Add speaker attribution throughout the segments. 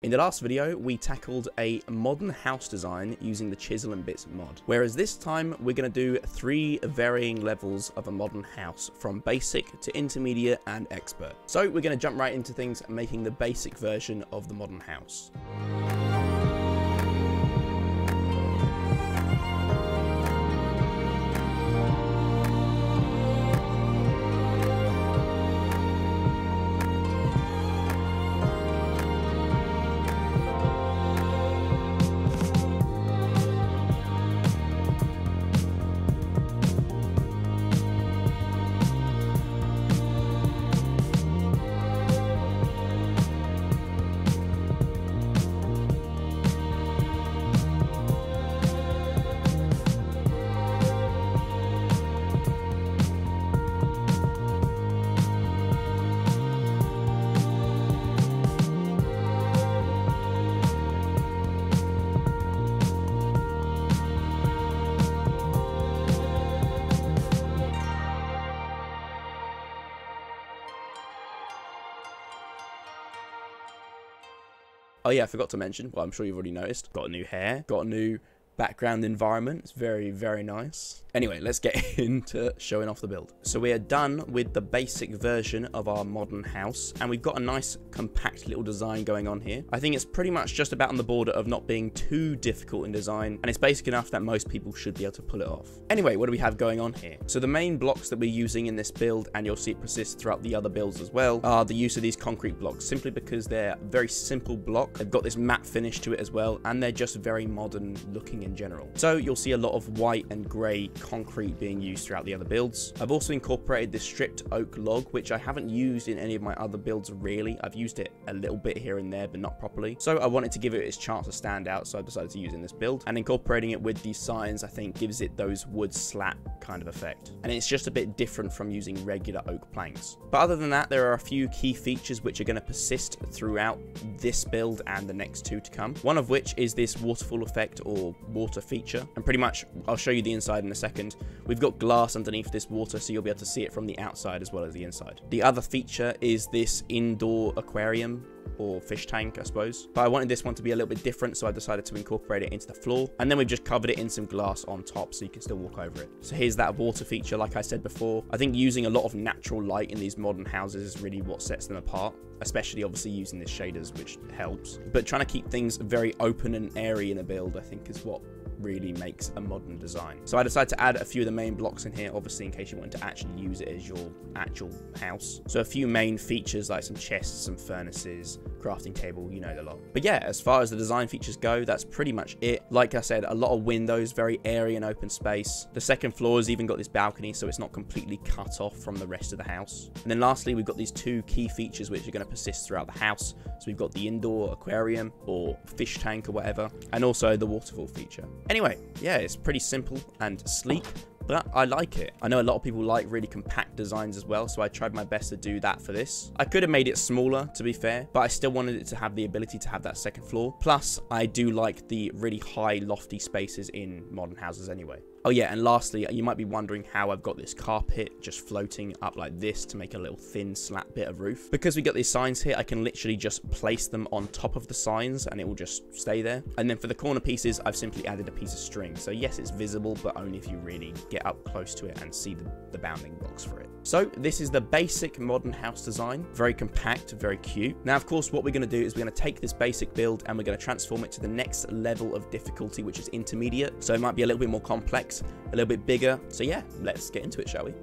Speaker 1: In the last video, we tackled a modern house design using the Chisel and Bits mod, whereas this time we're going to do 3 varying levels of a modern house, from basic to intermediate and expert. So we're going to jump right into things, making the basic version of the modern house. Oh yeah, I forgot to mention, well, I'm sure you've already noticed, got a new hair, got a new background environment. It's very, very nice. Anyway, let's get into showing off the build. So we are done with the basic version of our modern house, and we've got a nice compact little design going on here. I think it's pretty much just about on the border of not being too difficult in design, and it's basic enough that most people should be able to pull it off. Anyway, what do we have going on here? So the main blocks that we're using in this build, and you'll see it persist throughout the other builds as well, are the use of these concrete blocks, simply because they're a very simple block. They've got this matte finish to it as well, and they're just very modern looking in general. So you'll see a lot of white and grey concrete being used throughout the other builds. I've also incorporated this stripped oak log, which I haven't used in any of my other builds really. I've used it a little bit here and there, but not properly. So I wanted to give it its chance to stand out, so I decided to use it in this build. And incorporating it with these signs, I think, gives it those wood slat kind of effect. And it's just a bit different from using regular oak planks. But other than that, there are a few key features which are going to persist throughout this build and the next 2 to come. One of which is this waterfall effect, or water feature. And pretty much, I'll show you the inside in a second. We've got glass underneath this water, so you'll be able to see it from the outside as well as the inside. The other feature is this indoor aquarium, or fish tank, I suppose. But I wanted this one to be a little bit different, so I decided to incorporate it into the floor. And then we've just covered it in some glass on top, so you can still walk over it. So here's that water feature, like I said before. I think using a lot of natural light in these modern houses is really what sets them apart, especially obviously using the shaders, which helps. But trying to keep things very open and airy in a build, I think, is what really makes a modern design. So I decided to add a few of the main blocks in here, obviously in case you wanted to actually use it as your actual house. So a few main features like some chests, some furnaces, crafting table, you know the lot. But yeah, as far as the design features go, that's pretty much it. Like I said, a lot of windows, very airy and open space. The second floor has even got this balcony, so it's not completely cut off from the rest of the house. And then lastly, we've got these 2 key features which are going to persist throughout the house. So we've got the indoor aquarium or fish tank or whatever, and also the waterfall feature. Anyway, yeah, it's pretty simple and sleek, but I like it. I know a lot of people like really compact designs as well, so I tried my best to do that for this. I could have made it smaller, to be fair, but I still wanted it to have the ability to have that second floor. Plus, I do like the really high, lofty spaces in modern houses anyway. Oh yeah, and lastly, you might be wondering how I've got this carpet just floating up like this to make a little thin slat bit of roof. Because we got these signs here, I can literally just place them on top of the signs and it will just stay there. And then for the corner pieces, I've simply added a piece of string. So yes, it's visible, but only if you really get up close to it and see the bounding blocks for it. So this is the basic modern house design. Very compact, very cute. Now, of course, what we're going to do is we're going to take this basic build and we're going to transform it to the next level of difficulty, which is intermediate. So it might be a little bit more complex, a little bit bigger. So yeah, let's get into it, shall we?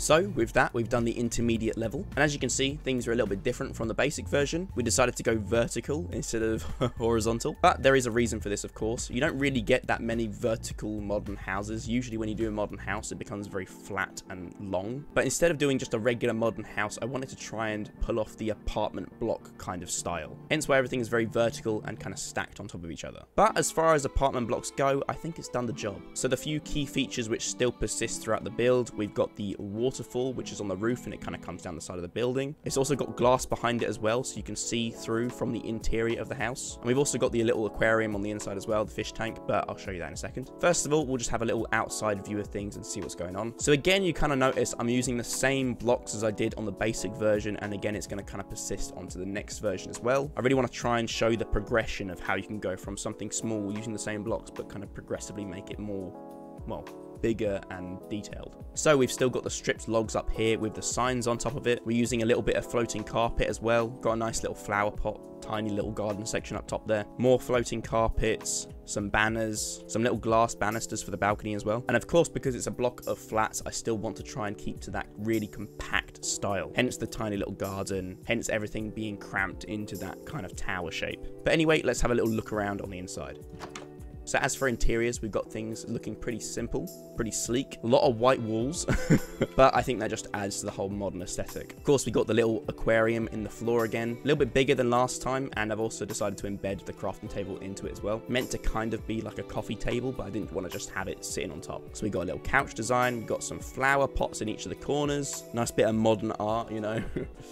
Speaker 1: So with that, we've done the intermediate level. And as you can see, things are a little bit different from the basic version. We decided to go vertical instead of horizontal. But there is a reason for this, of course. You don't really get that many vertical modern houses. Usually when you do a modern house, it becomes very flat and long. But instead of doing just a regular modern house, I wanted to try and pull off the apartment block kind of style. Hence why everything is very vertical and kind of stacked on top of each other. But as far as apartment blocks go, I think it's done the job. So the few key features which still persist throughout the build, we've got the waterfall, which is on the roof and it kind of comes down the side of the building. It's also got glass behind it as well, so you can see through from the interior of the house. And we've also got the little aquarium on the inside as well, the fish tank, but I'll show you that in a second. First of all, we'll just have a little outside view of things and see what's going on. So again, you kind of notice I'm using the same blocks as I did on the basic version, and again, it's going to kind of persist onto the next version as well. I really want to try and show the progression of how you can go from something small using the same blocks, but kind of progressively make it more, well, bigger and detailed. So we've still got the stripped logs up here with the signs on top of it. We're using a little bit of floating carpet as well. Got a nice little flower pot, tiny little garden section up top there. More floating carpets, some banners, some little glass banisters for the balcony as well. And of course, because it's a block of flats, I still want to try and keep to that really compact style. Hence the tiny little garden, hence everything being cramped into that kind of tower shape. But anyway, let's have a little look around on the inside. So as for interiors, we've got things looking pretty simple, pretty sleek. A lot of white walls, but I think that just adds to the whole modern aesthetic. Of course, we got the little aquarium in the floor again, a little bit bigger than last time, and I've also decided to embed the crafting table into it as well. Meant to kind of be like a coffee table, but I didn't want to just have it sitting on top. So we got a little couch design, we've got some flower pots in each of the corners, nice bit of modern art, you know.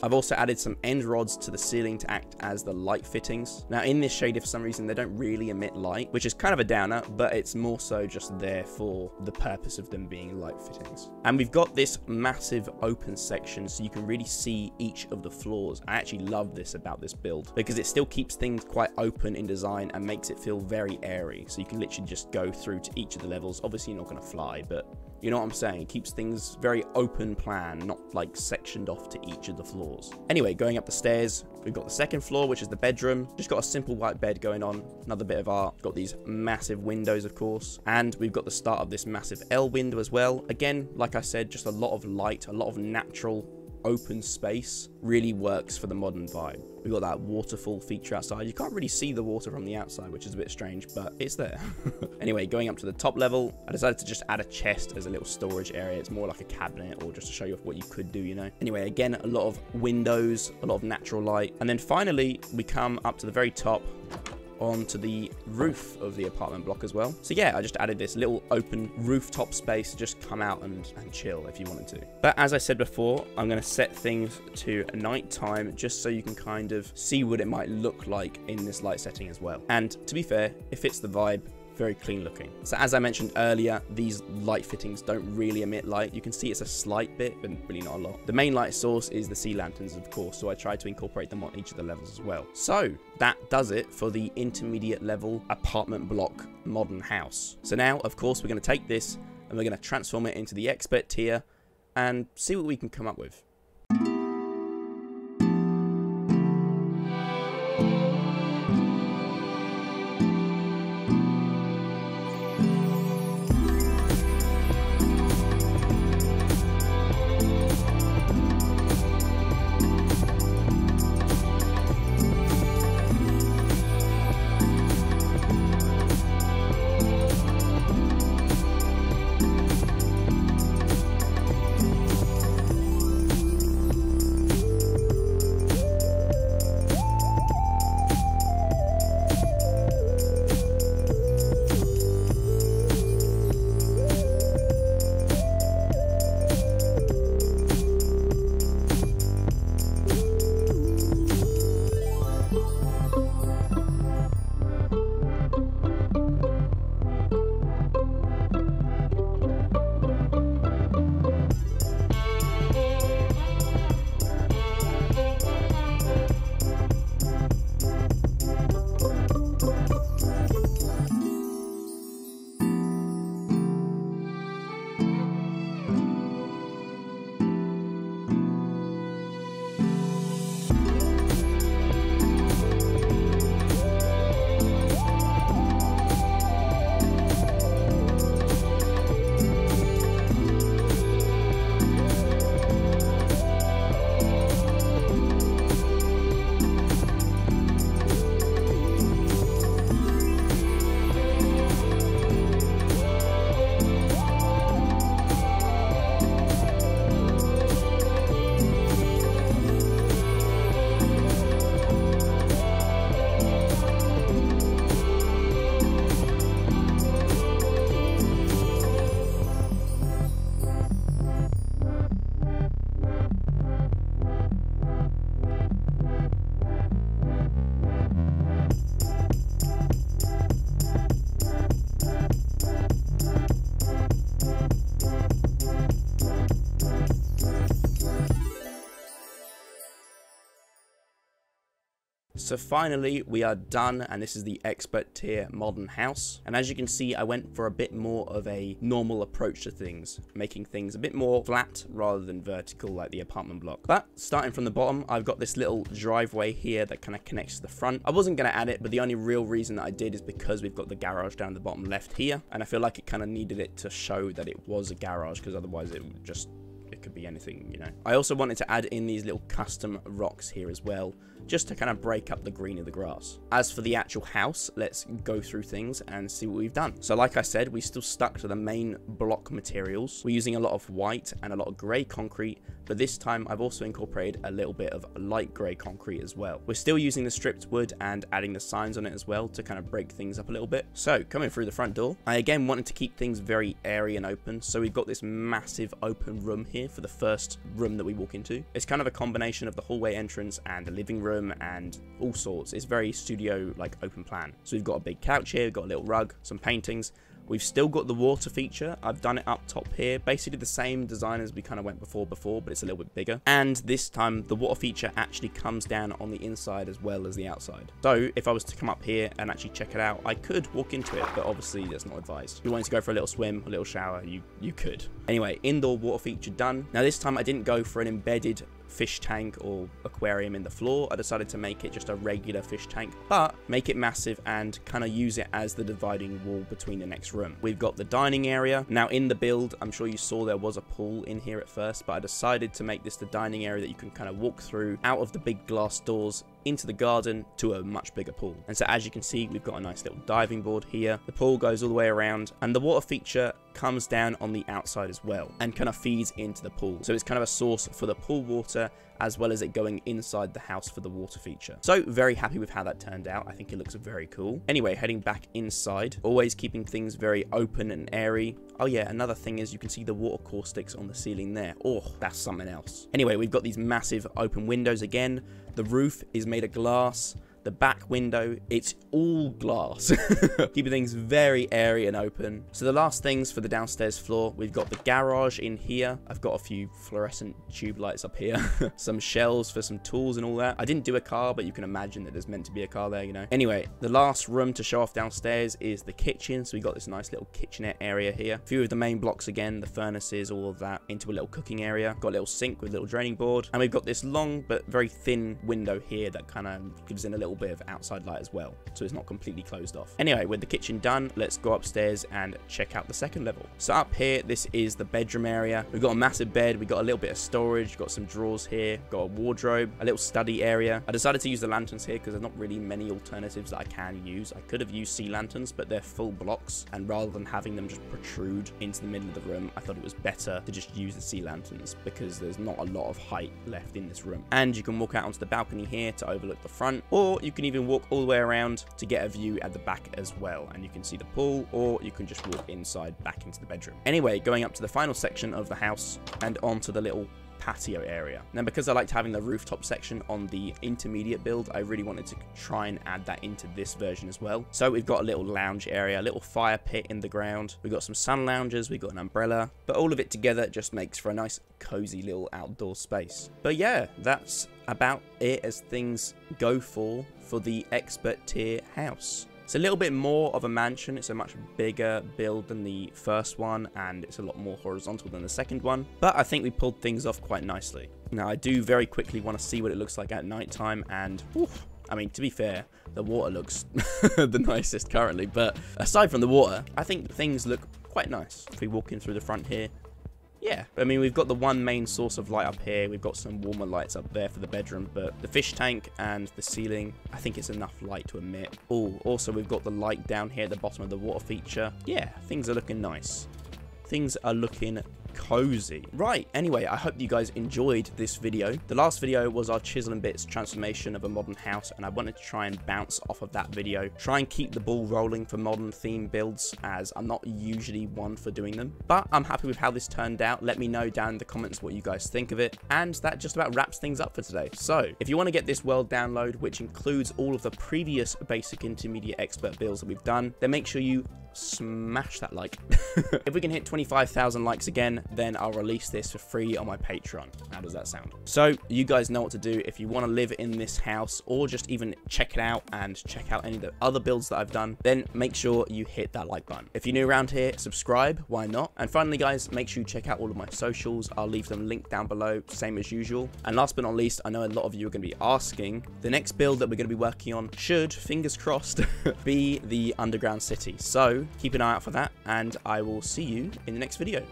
Speaker 1: I've also added some end rods to the ceiling to act as the light fittings. Now in this shade, for some reason, they don't really emit light, which is kind of a downer, but it's more so just there for the purpose of them being light fittings. And we've got this massive open section so you can really see each of the floors. I actually love this about this build because it still keeps things quite open in design and makes it feel very airy, so you can literally just go through to each of the levels. Obviously you're not going to fly, but you know what I'm saying? It keeps things very open plan, not like sectioned off to each of the floors. Anyway, going up the stairs, we've got the second floor, which is the bedroom. Just got a simple white bed going on, another bit of art. Got these massive windows, of course, and we've got the start of this massive L window as well. Again, like I said, just a lot of light, a lot of natural open space. Really works for the modern vibe. We've got that waterfall feature outside. You can't really see the water from the outside, which is a bit strange, but it's there. Anyway, going up to the top level, I decided to just add a chest as a little storage area. It's more like a cabinet, or just to show you what you could do, you know. Anyway, again, a lot of windows, a lot of natural light. And then finally, we come up to the very top, onto the roof of the apartment block as well. So yeah, I just added this little open rooftop space to just come out and chill if you wanted to. But as I said before, I'm going to set things to nighttime just so you can kind of see what it might look like in this light setting as well. And to be fair, it fits the vibe. Very clean looking. So as I mentioned earlier, these light fittings don't really emit light. You can see it's a slight bit, but really not a lot. The main light source is the sea lanterns, of course, so I tried to incorporate them on each of the levels as well. So that does it for the intermediate level apartment block modern house. So now, of course, we're going to take this and we're going to transform it into the expert tier and see what we can come up with. So finally, we are done, and this is the expert tier modern house. And as you can see, I went for a bit more of a normal approach to things, making things a bit more flat rather than vertical like the apartment block. But starting from the bottom, I've got this little driveway here that kind of connects to the front. I wasn't going to add it, but the only real reason that I did is because we've got the garage down the bottom left here, and I feel like it kind of needed it to show that it was a garage, because otherwise it would just, it could be anything, you know. I also wanted to add in these little custom rocks here as well, just to kind of break up the green of the grass. As for the actual house, let's go through things and see what we've done. So like I said, we still stuck to the main block materials. We're using a lot of white and a lot of grey concrete, but this time I've also incorporated a little bit of light grey concrete as well. We're still using the stripped wood and adding the signs on it as well to kind of break things up a little bit. So coming through the front door, I again wanted to keep things very airy and open, so we've got this massive open room here for the first room that we walk into. It's kind of a combination of the hallway entrance and a living room and all sorts. It's very studio like open plan. So we've got a big couch here, we've got a little rug, some paintings. We've still got the water feature. I've done it up top here. Basically the same design as we kind of went before, but it's a little bit bigger. And this time the water feature actually comes down on the inside as well as the outside. So if I was to come up here and actually check it out, I could walk into it, but obviously that's not advised. If you wanted to go for a little swim, a little shower, you could. Anyway, indoor water feature done. Now this time I didn't go for an embedded fish tank or aquarium in the floor. I decided to make it just a regular fish tank, but make it massive and kind of use it as the dividing wall between the next room. We've got the dining area. Now in the build, I'm sure you saw there was a pool in here at first, but I decided to make this the dining area that you can kind of walk through out of the big glass doors into the garden to a much bigger pool. And so as you can see, we've got a nice little diving board here. The pool goes all the way around, and the water feature comes down on the outside as well and kind of feeds into the pool. So it's kind of a source for the pool water as well as it going inside the house for the water feature. So very happy with how that turned out. I think it looks very cool. Anyway, heading back inside, always keeping things very open and airy. Oh yeah, another thing is you can see the water caustics on the ceiling there. Oh, that's something else. Anyway, we've got these massive open windows again. The roof is made of glass. The back window, it's all glass. Keeping things very airy and open. So the last things for the downstairs floor, we've got the garage in here. I've got a few fluorescent tube lights up here. Some shelves for some tools and all that. I didn't do a car, but you can imagine that there's meant to be a car there, you know. Anyway, the last room to show off downstairs is the kitchen. So we got this nice little kitchenette area here. A few of the main blocks again, the furnaces, all of that, into a little cooking area. Got a little sink with a little draining board. And we've got this long but very thin window here that kind of gives in a little bit of outside light as well, so it's not completely closed off. Anyway, with the kitchen done, let's go upstairs and check out the second level. So up here, this is the bedroom area. We've got a massive bed, we've got a little bit of storage, got some drawers here, got a wardrobe, a little study area. I decided to use the lanterns here because there's not really many alternatives that I can use. I could have used sea lanterns, but they're full blocks, and rather than having them just protrude into the middle of the room, I thought it was better to just use the sea lanterns because there's not a lot of height left in this room. And you can walk out onto the balcony here to overlook the front, or you can even walk all the way around to get a view at the back as well, and you can see the pool, or you can just walk inside back into the bedroom. Anyway, going up to the final section of the house and onto the little patio area. Now, because I liked having the rooftop section on the intermediate build, I really wanted to try and add that into this version as well. So we've got a little lounge area, a little fire pit in the ground. We've got some sun loungers, we've got an umbrella, but all of it together just makes for a nice cozy little outdoor space. But yeah, that's about it as things go for the expert tier house. It's a little bit more of a mansion. It's a much bigger build than the first one, and it's a lot more horizontal than the second one, but I think we pulled things off quite nicely. Now, I do very quickly want to see what it looks like at nighttime, and oof, I mean, to be fair, the water looks the nicest currently, but aside from the water, I think things look quite nice. If we walk in through the front here, yeah, I mean, we've got the one main source of light up here. We've got some warmer lights up there for the bedroom, but the fish tank and the ceiling, I think it's enough light to emit. Oh, also we've got the light down here at the bottom of the water feature. Yeah, things are looking nice. Things are looking cozy. Right, anyway, I hope you guys enjoyed this video. The last video was our Chisel and Bits transformation of a modern house, and I wanted to try and bounce off of that video, try and keep the ball rolling for modern theme builds, as I'm not usually one for doing them, but I'm happy with how this turned out. Let me know down in the comments what you guys think of it, and that just about wraps things up for today. So if you want to get this world download, which includes all of the previous basic, intermediate, expert builds that we've done, then make sure you smash that like. If we can hit 25,000 likes again, then I'll release this for free on my Patreon. How does that sound? So you guys know what to do. If you want to live in this house, or just even check it out and check out any of the other builds that I've done, then make sure you hit that like button. If you're new around here, subscribe, why not? And finally guys, make sure you check out all of my socials. I'll leave them linked down below, same as usual. And last but not least, I know a lot of you are going to be asking, the next build that we're going to be working on should, fingers crossed, be the underground city. So keep an eye out for that, and I will see you in the next video.